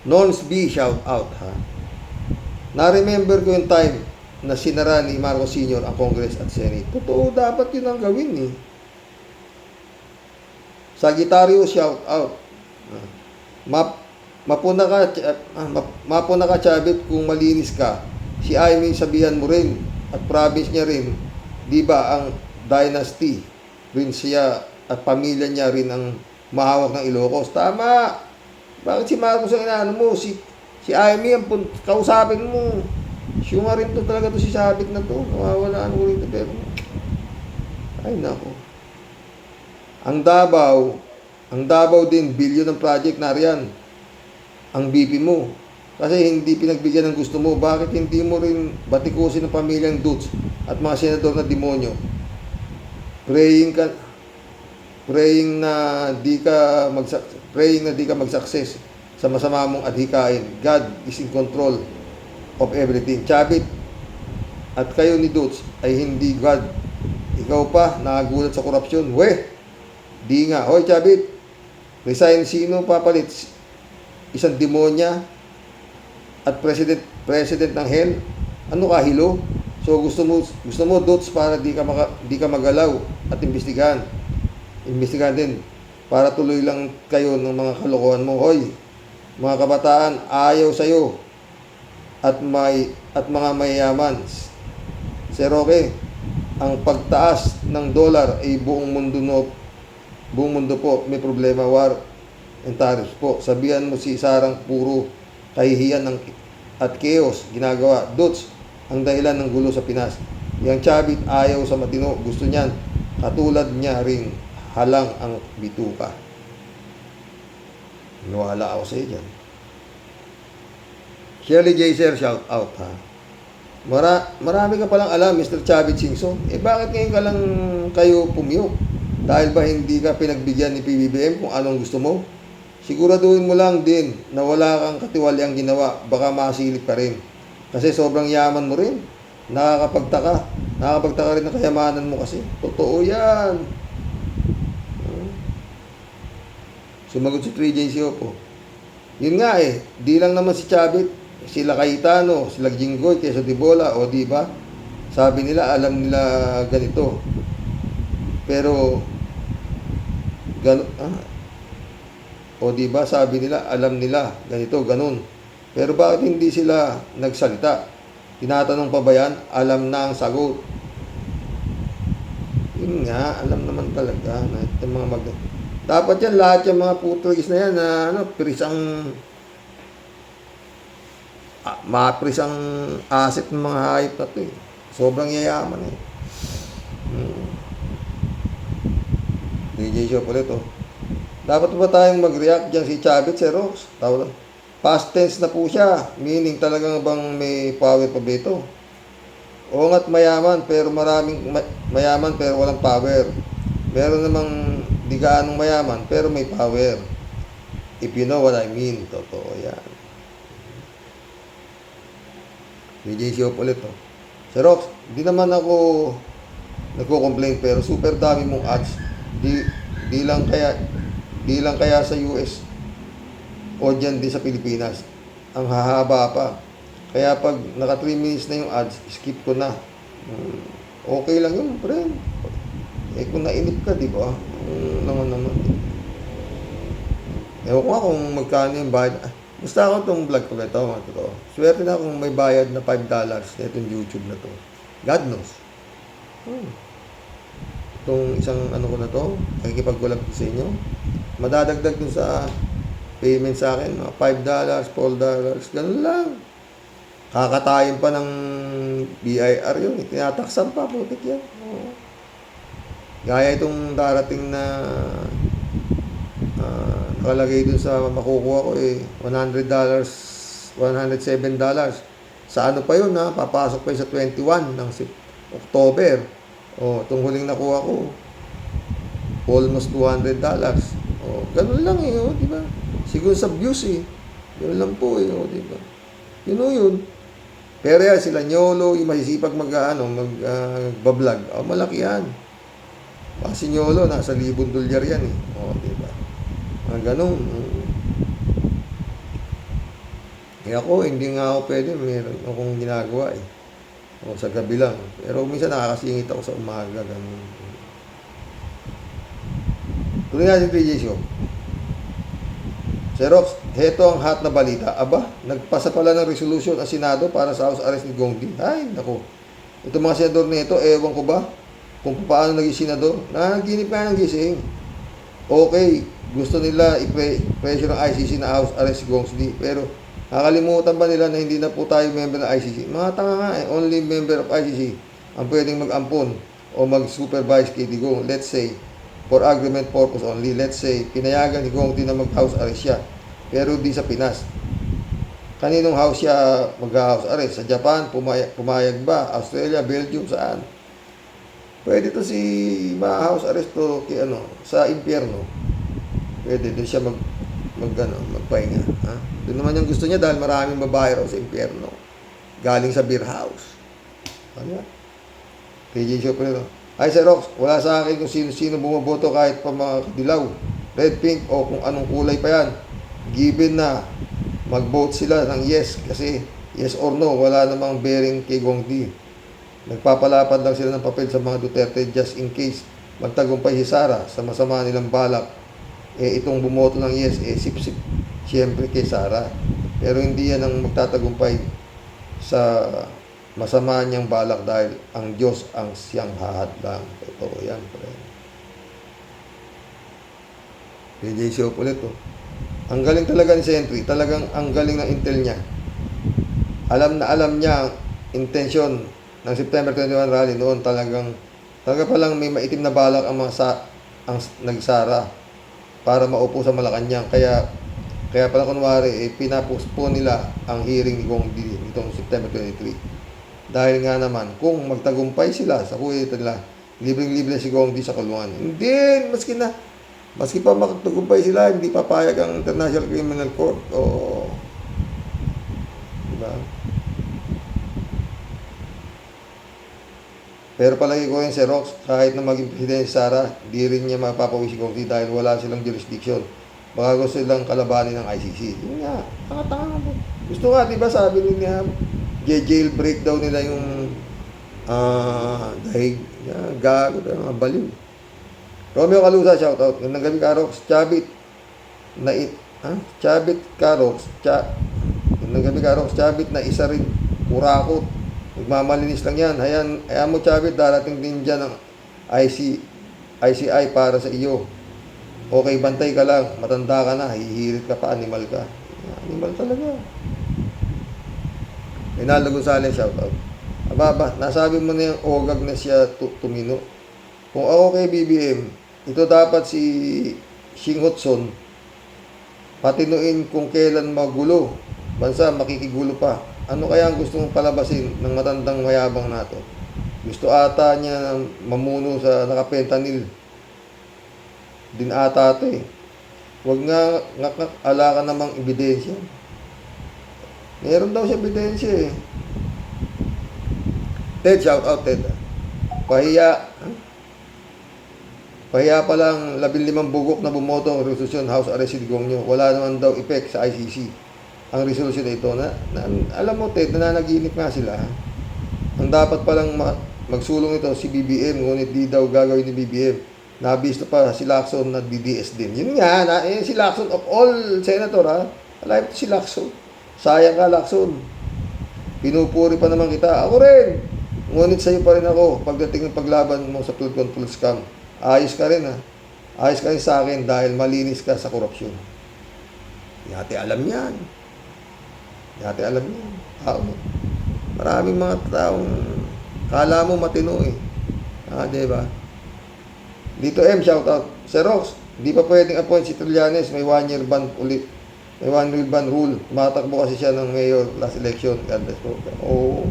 Nons B, shout out, ha? Na-remember ko yung time na sinara ni Marcos Sr. ang Congress at Senate. Totoo, dapat yun ang gawin eh. Sagittario, shout out. Mapuna ka, Chabit, kung malinis ka. Si Aimee, sabihan mo rin. At province niya rin. Di ba ang dynasty rin siya at pamilya niya rin ang mahawak ng Ilocos. Tama! Bakit si Marcos ang inaano mo? Si Aimee ang kausapin mo. Siya nga rin to talaga to si Sabit na to. Nawawalaan ko rin to. Pero, ay nako. Ang Davao din, bilyon ng project na riyan. Ang BP mo. Kasi hindi pinagbigyan ng gusto mo. Bakit hindi mo rin batikusin ng pamilyang Dutz at mga senador na demonyo? Praying na di ka mag-success sa masama mong adhikain. God is in control of everything. Chabit, at kayo ni Dutz ay hindi God. Ikaw pa, nakagulat sa korupsyon. Di nga. Hoy, Chabit, resign. Sino papalit? Isang demonya at president ng hell? Ano ka, hilo? So gusto mo Dutz para di ka magalaw at imbestigahan din para tuloy lang kayo ng mga kalokohan mo. Hoy, mga kabataan, ayaw sa'yo at mga mayayaman. Sir Roque, ang pagtaas ng dollar ay buong mundo po may problema, war and tariffs po. Sabihan mo si Sarang puro kahihiyan at chaos ginagawa. Dutz ang dahilan ng gulo sa Pinas. Yang Chabit ayaw sa matino, gusto niyan katulad niya ring halang ang bituka. Nawala ako sa iyo dyan. Shirley J. Sir, shout out ha. Marami ka palang alam, Mr. Chavit Singson. Bakit ngayon ka lang kayo pumiyok? Dahil ba hindi ka pinagbigyan ni PBBM kung anong gusto mo? Siguraduhin mo lang din na wala kang katiwaliang ginawa, baka masilip ka rin. Kasi sobrang yaman mo rin. Nakakapagtaka rin ng kayamanan mo kasi. Totoo yan. Sumagot si 3JC Opo. Yun nga di lang naman si Chavit, sila Cayetano, sila Jinggoy, Quezon de Bola, o di ba? Sabi nila, alam nila ganito. Pero, o di ba, sabi nila, alam nila ganito, ganun. Pero bakit hindi sila nagsalita? Tinatanong pa ba yan? Alam na ang sagot. Yun nga, alam naman talaga na yung mga dapat yan, lahat yung mga putugis na yan na prisang maprisang asset ng mga hayop na to Sobrang yayaman DJ Show ulit Dapat ba tayong mag-react dyan si Chavit, si Rox? Past tense na po siya, meaning talagang bang may power pa ba ito? Oo nga't mayaman pero mayaman pero walang power. Meron namang di gaanong mayaman pero may power. If you know what I mean, totoo yan. DJ Show ulit Si Rox, di naman ako nagko-complain pero super dami mong ads. Di lang kaya sa US o dyan din sa Pilipinas. Ang hahaba pa. Kaya pag naka 3 minutes na yung ads, skip ko na. Okay lang yun, friend. Kung nainip ka, di ba? Naman. Ewan ko nga kung magkano yung bayad. Basta ako itong vlog ko ito, mga totoo. Swerte na kung may bayad na $5 na itong YouTube na to. God knows. Itong isang ano ko na to, nakikipag-collab sa inyo. Madadagdag dun sa payment sa akin, mga $5, $4, ganun lang. Kakatayin pa ng BIR yun. Tinataksan pa, putik yan. Gaya itong darating na nakalagay dun sa makukuha ko $100, $107. Sa ano pa yun papasok pa yun sa 21 ng October. Itong huling nakuha ko, almost $200. Ganun lang di ba? Siguro sa views Yun lang po di ba? Yun. Pero yan, sila Nyolo, yung masisipag mag-vlog. Malaki yan. Si Nyolo, nasa $1,000 yan di ba? Ganun. Ako, hindi nga ako pwede. Meron akong ginagawa sa gabi lang. Pero minsan nakakasingit ako sa umaga. Ganun. Tuloy nga si DJ Show. Xerox, heto ang hot na balita. Aba, nagpasa pala ng resolution ang Senado para sa house arrest ni Gong Di. Ay, naku. Itong mga senador na ito, ewan ko ba kung paano naging senador. Nanaginip nga ng gising. Okay, gusto nila i-pressure ng ICC na house arrest si Gong Di. Pero, nakalimutan ba nila na hindi na po tayo member ng ICC? Mga tanga nga only member of ICC ang pwedeng mag-ampon o mag-supervise kay Digong. Let's say, for argument purpose only, let's say, pinayagan ni Gong Di na mag-house arrest siya. Pero di sa Pinas. Kaninong house siya mag-house arrest? Sa Japan, pumayag ba? Australia, Belgium, saan? Pwede to si ma-house arrest to sa impyerno. Pwede doon siya magpahinga. Doon naman yung gusto niya dahil maraming babae raw sa impyerno. Galing sa beer house. Ano yan? PJ Show po nito. Ay, Sir Rox, wala sa akin kung sino-sino bumaboto kahit pa mga dilaw, red, pink, o kung anong kulay pa yan. Given na mag-vote sila ng yes kasi yes or no, wala namang bearing kay Gong Di. Nagpapalapad lang sila ng papel sa mga Duterte just in case magtagumpay si Sara sa masama nilang balak. Itong bumoto ng yes, sip-sip siyempre kay Sara. Pero hindi yan ang magtatagumpay sa masama niyang balak dahil ang Diyos ang siyang hahadlang. Totoo yan, pre. PJ Show ulit Ang galing talaga ni Sentry. Talagang ang galing ng intel niya. Alam niya ang intensyon ng September 21 rally noon. Talaga palang may maitim na balak ang mga ang nagsara para maupo sa Malacanang. Kaya pala kunwari, pinapospone nila ang hearing ni Kong Di nitong September 23. Dahil nga naman, kung magtagumpay sila sa kuwit nila, libreng-libre si Kong Di sa kulungan. Hindi, maski pa magtagumpay sila, hindi papayag ang International Criminal Court. O, diba? Pero palagi ko yun si Rox, kahit na maging presidente si Sara, di rin niya mapapawi si Kong Di dahil wala silang jurisdiction. Baka gusto silang kalabanin ng ICC. Yun nga, tanga-tanga mo. Gusto nga, di ba sabi nila, jailbreak daw nila yung dahil gago, mga baliw. Romeo Calusa, shoutout. Yung nanggabi Karox, Chabit, Chabit Karox, yung nanggabi Karox, Chabit na isa rin, kurakot. Nagmamalinis lang yan. Hayaan mo, Chabit, darating din dyan ang ICI para sa iyo. Okay, bantay ka lang. Matanda ka na. Hihirit ka pa. Animal ka. Animal talaga. Rinaldo Gonzales, shoutout. Ababa, nasabi mo na yung ogag na siya tumino. Kung ako kay BBM, ito dapat si Shing Hotson patinuin kung kailan magulo. Bansa, makikigulo pa. Ano kaya ang gusto mong palabasin ng matandang mayabang nato? Gusto ata niya mamuno sa nakapentanil. Din ata ito eh. Huwag nga ala ka namang ebidensya. Meron daw siya ebidensya eh. Ted, shout out Ted. Pahiya pa lang 15 bugok na bumoto ang resolusyon House Arrest si Digong nyo. Wala naman daw effect sa ICC. Ang resolusyon na ito, alam mo Ted, nananaginip nga sila. Ang dapat palang magsulong ito si BBM, ngunit di daw gagawin ni BBM. Nabisto pa si Lacson na DDS din. Yun nga, si Lacson of all senator alive si Lacson. Sayang ka Lacson. Pinupuri pa naman kita. Ako rin. Ngunit sa'yo pa rin ako pagdating ng paglaban mo sa flood control scam. Ayos ka rin Ayos ka rin sa akin dahil malinis ka sa korupsyon. Yate alam yan. Maraming mga taong kala mo matino eh. Diba? Dito shoutout. Sir Rox, hindi pa pwedeng appoint si Trillanes. May 1-year ban ulit. May 1-year ban rule. Matakbo kasi siya ng mayor last election. God bless po. Oo.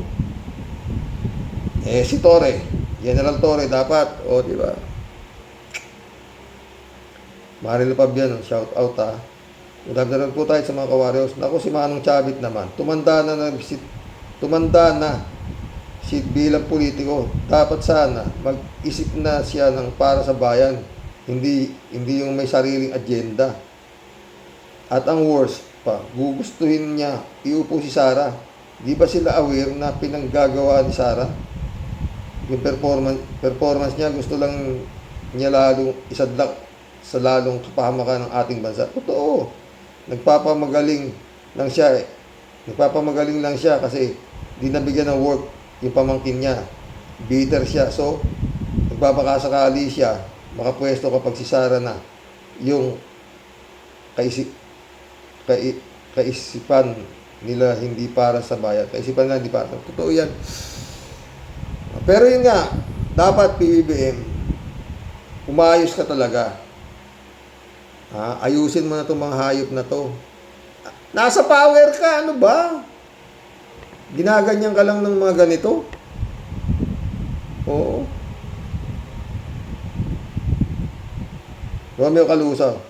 Si Torre. General Torre dapat. Diba? Marilo Pabian, shoutout Magdamdaran po tayo sa mga kawaryos. Naku, si Manong Chabit naman. Tumanda na bilang politiko. Dapat sana mag-isip na siya ng para sa bayan. Hindi yung may sariling agenda. At ang worst pa, gugustuhin niya iupo si Sara. Di ba sila aware na pinanggagawa ni Sara? Yung performance niya, gusto lang niya lalong isadlak sa lalong kapahamakan ng ating bansa. Totoo. Nagpapamagaling lang siya kasi di nabigyan ng work yung pamangkin niya. Bitter siya. So, nagpapakasakali siya makapwesto kapag si Sara na yung kaisipan nila hindi para sa bayan. Kaisipan nila hindi para. Totoo yan. Pero yun nga, dapat PBBM, umayos ka talaga. Ayusin mo na itong mga hayop na to. Nasa power ka, ano ba? Ginaganyan ka lang ng mga ganito? Oo. Romeo Calusa.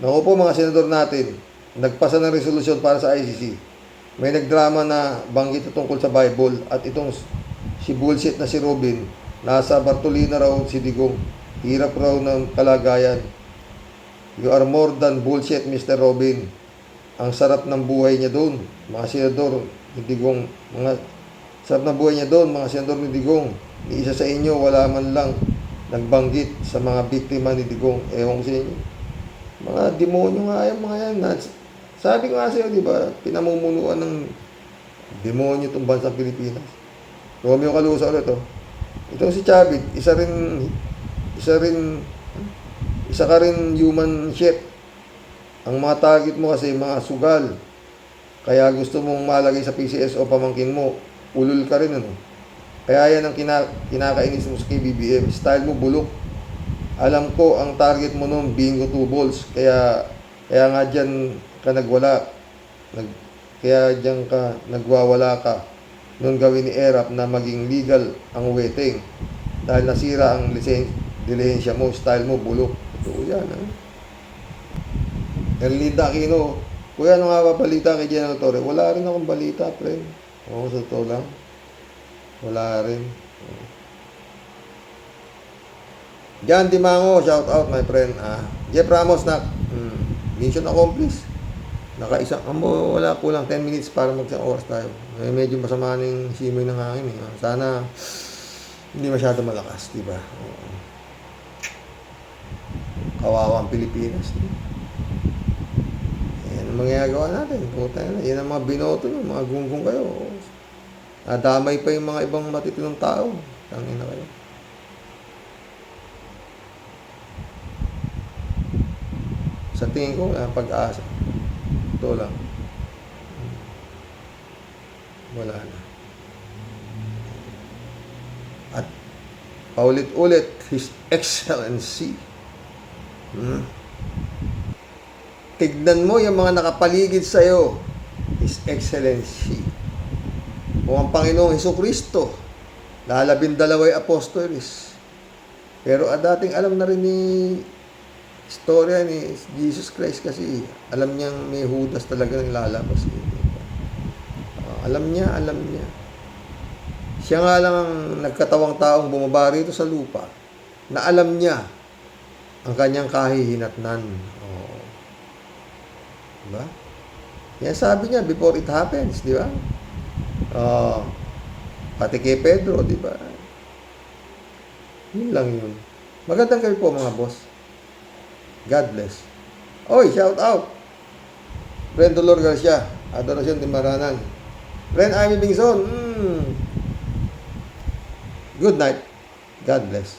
Naku po mga senador natin, nagpasa ng resolusyon para sa ICC. May nagdrama na banggit tungkol sa Bible at itong si bullshit na si Robin, nasa Bartolina raw si Digong. Hirap raw ng kalagayan. You are more than bullshit, Mr. Robin. Ang sarap ng buhay niya doon, mga senador ni Digong. Sarap ng buhay niya doon, mga senador ni Digong. Ni isa sa inyo, wala man lang nagbanggit sa mga biktima ni Digong. Ewan ko sa inyo. Mga demonyo nga yan, mga yan. Sabi ko nga sa'yo, di ba, pinamumunuan ng demonyo itong bansang Pilipinas. Romeo Calusa ulit, Itong si Chavit, isa ka rin human chef. Ang mga target mo kasi mga sugal. Kaya gusto mong malagay sa PCS o pamangkin mo, ulul ka rin Kaya yan ang kinakainis mo sa KBBM. Style mo bulok. Alam ko ang target mo nung bingo 2 balls. Kaya nga dyan ka nagwala. Kaya dyan ka nagwawala ka. Nung gawin ni ERAP na maging legal ang wetting. Dahil nasira ang dilihensya mo, style mo, bulok. Ito yan, ha? Erlinda Aquino, kuya, ano nga ba balita kay General Torre? Wala rin akong balita, friend. Oo, sa totoo lang. Wala rin. Jan Dimango, shout out my friend. Jeff Ramos na mission accomplished. Nakaisang wala kulang 10 minutes para mag-isang oras tayo. Medyo masama na yung simoy ng hangin. Sana hindi masyado malakas, di ba? Kawawa ang Pilipinas. Yan ang magagawa natin. Puta na. Yan ang mga binoto nyo, mga gunggong kayo. Nadamay pa yung mga ibang matitinong tao. Tangin na kayo. Sa tingin ko, pag-asa. Ito lang. Wala na. At paulit-ulit, His Excellency. Tignan mo yung mga nakapaligid sa'yo. His Excellency. Kung ang Panginoong Hesukristo, lalabindalaway apostolis. Pero dating alam na rin ni istorya ni Jesus Christ kasi alam niyang may Judas talaga nang lalabas. Alam niya. Siya nga lang ang nagkatawang taong bumaba rito sa lupa na alam niya ang kanyang kahihinatnan. Diba? Yan sabi niya before it happens, di ba? Pati kay Pedro, di ba? Yun lang yun. Magandang gabi po mga boss. God bless. Oy, shout out. Friend Dolor Garcia, Adoracion de Maranan. Friend Amy Bingson. Good night. God bless.